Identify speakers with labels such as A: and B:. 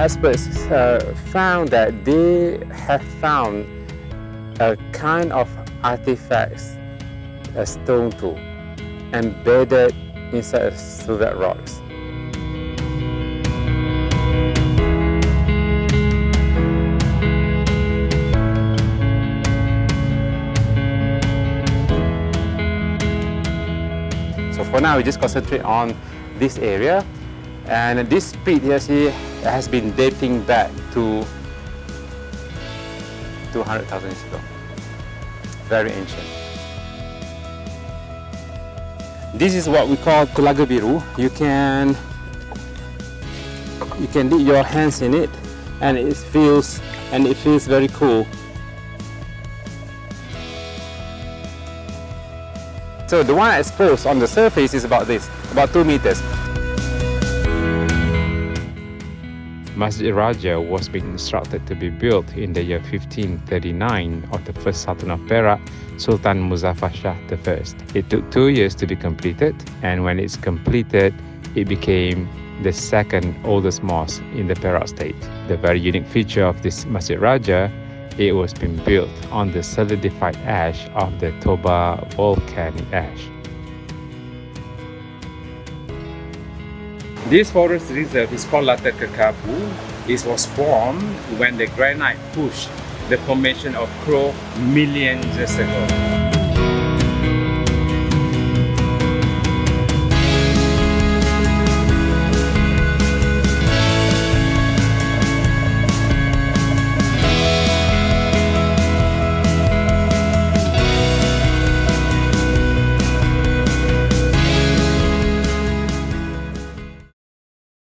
A: experts found that they have found a kind of artifacts, a stone tool, embedded inside Soviet rocks. So for now, we just concentrate on this area, and this pit here has been dating back to 200,000 years ago. Very ancient. This is what we call Telaga Biru. You can dip your hands in it, and it feels very cool. So the one exposed on the surface is about 2 meters. Masjid Raja was being instructed to be built in the year 1539 of the first Sultan of Perak, Sultan Muzaffar Shah I. It took 2 years to be completed, and when it's completed, it became the second oldest mosque in the Perak state. The very unique feature of this Masjid Raja, it was being built on the solidified ash of the Toba volcanic ash. This forest reserve is called Latar Kekabu. It was formed when the granite pushed the formation of Crow millions years ago.